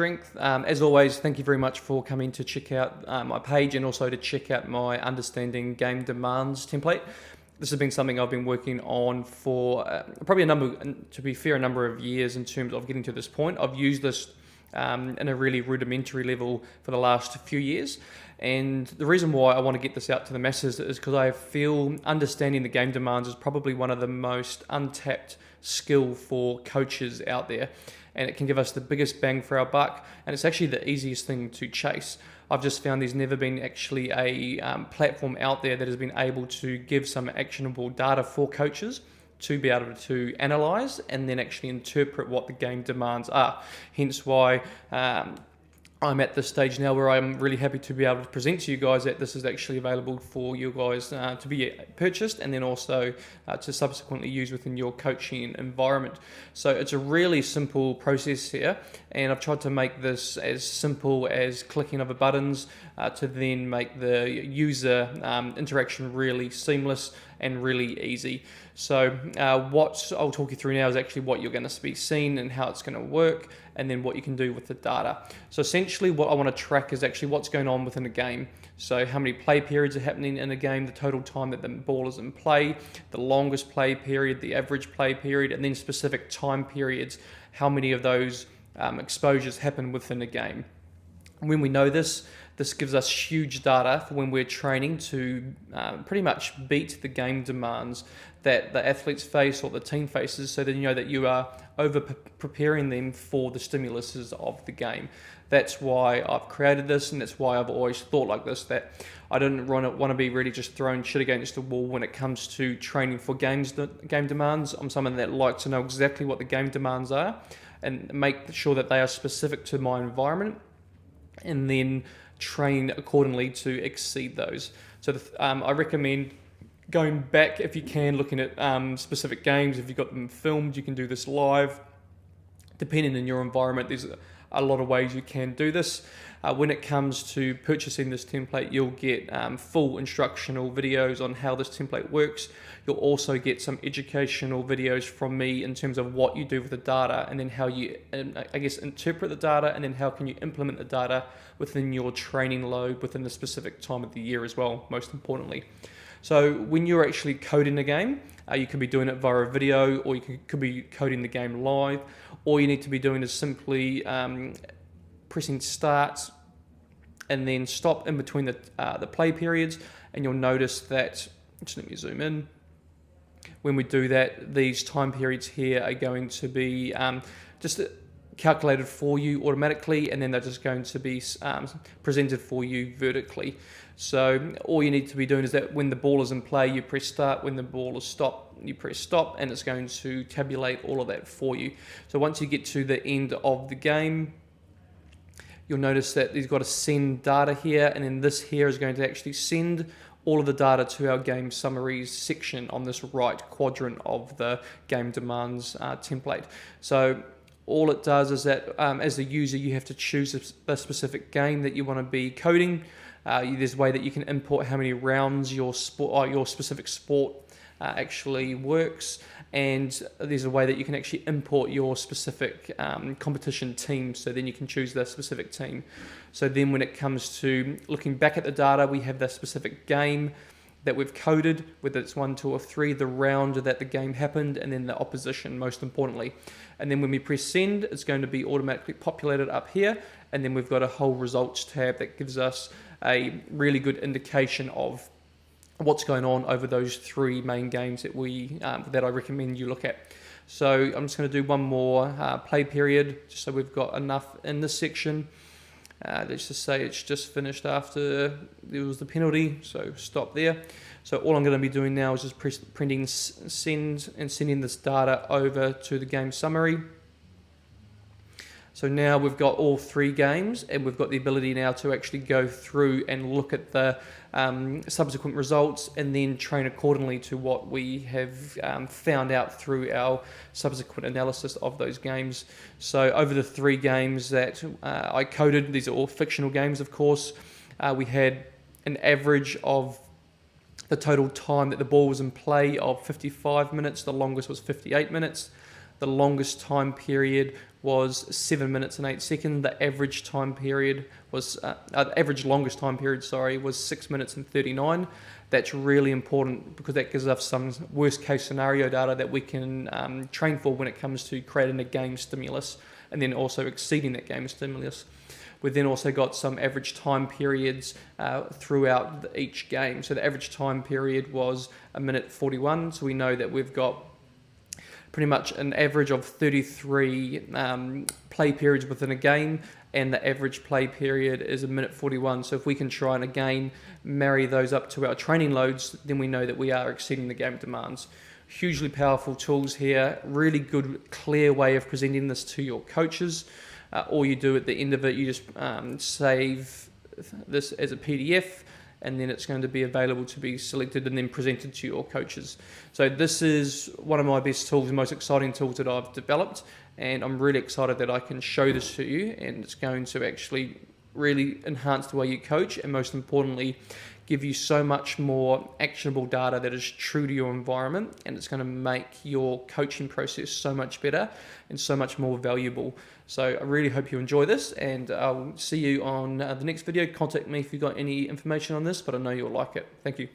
strength. As always, thank you very much for coming to check out my page and also to check out my Understanding Game Demands template. This has been something I've been working on for probably a number of years in terms of getting to this point. I've used this in a really rudimentary level for the last few years. And the reason why I want to get this out to the masses is because I feel understanding the game demands is probably one of the most untapped skill for coaches out there. And it can give us the biggest bang for our buck. And it's actually the easiest thing to chase. I've just found there's never been actually a platform out there that has been able to give some actionable data for coaches to be able to analyse and then actually interpret what the game demands are. Hence why I'm at this stage now where I'm really happy to be able to present to you guys that this is actually available for you guys to be purchased and then also to subsequently use within your coaching environment. So it's a really simple process here, and I've tried to make this as simple as clicking of the buttons to then make the user interaction really seamless and really easy. So what I'll talk you through now is actually what you're going to be seeing and how it's going to work, and then what you can do with the data. So essentially what I want to track is actually what's going on within a game. So how many play periods are happening in a game, the total time that the ball is in play, the longest play period, the average play period, and then specific time periods, how many of those exposures happen within a game. When we know this gives us huge data for when we're training to pretty much beat the game demands that the athletes face or the team faces, so that you know that you are over preparing them for the stimuluses of the game. That's why I've created this, and that's why I've always thought like this, that I didn't want to be really just throwing shit against the wall when it comes to training for game demands. I'm someone that likes to know exactly what the game demands are and make sure that they are specific to my environment, and then train accordingly to exceed those. So I recommend going back, if you can, looking at specific games. If you've got them filmed, you can do this live. Depending on your environment, there's a lot of ways you can do this. When it comes to purchasing this template, you'll get full instructional videos on how this template works. You'll also get some educational videos from me in terms of what you do with the data, and then how you, interpret the data, and then how can you implement the data within your training load within the specific time of the year as well, most importantly. So when you're actually coding a game, you can be doing it via a video, or you could be coding the game live. All you need to be doing is simply pressing start and then stop in between the play periods, and you'll notice that, just let me zoom in, when we do that, these time periods here are going to be just calculated for you automatically, and then they're just going to be presented for you vertically. So all you need to be doing is that when the ball is in play, you press start. When the ball is stopped, you press stop, and it's going to tabulate all of that for you. So once you get to the end of the game, you'll notice that you've got a send data here, and then this here is going to actually send all of the data to our game summaries section on this right quadrant of the game demands template. So all it does is that as a user, you have to choose a specific game that you want to be coding. There's a way that you can import how many rounds your specific sport actually works, and there's a way that you can actually import your specific competition team, so then you can choose the specific team. So then when it comes to looking back at the data, we have the specific game that we've coded, whether it's 1, 2, or 3, the round that the game happened, and then the opposition, most importantly. And then when we press send, it's going to be automatically populated up here, and then we've got a whole results tab that gives us a really good indication of what's going on over those 3 main games that I recommend you look at. So I'm just going to do one more play period, just so we've got enough in this section. Let's just say it's just finished after there was the penalty, so stop there. So all I'm going to be doing now is just printing send and sending this data over to the game summary. So now we've got all 3 games, and we've got the ability now to actually go through and look at the subsequent results, and then train accordingly to what we have found out through our subsequent analysis of those games. So over the 3 games that I coded, these are all fictional games, of course, we had an average of the total time that the ball was in play of 55 minutes. The longest was 58 minutes. The longest time period was 7 minutes and 8 seconds. The average time period was, the average longest time period, sorry, was 6 minutes and 39. That's really important because that gives us some worst case scenario data that we can train for when it comes to creating a game stimulus and then also exceeding that game stimulus. We've then also got some average time periods throughout each game. So the average time period was 1:41. So we know that we've got pretty much an average of 33 play periods within a game, and the average play period is 1:41. So if we can try and again marry those up to our training loads, then we know that we are exceeding the game demands. Hugely powerful tools here, really good, clear way of presenting this to your coaches. All you do at the end of it, you just save this as a PDF, and then it's going to be available to be selected and then presented to your coaches. So this is one of my best tools, the most exciting tools that I've developed, and I'm really excited that I can show this to you, and it's going to actually really enhance the way you coach, and most importantly, give you so much more actionable data that is true to your environment, and it's going to make your coaching process so much better and so much more valuable. So I really hope you enjoy this, and I'll see you on the next video. Contact me if you've got any information on this, but I know you'll like it. Thank you.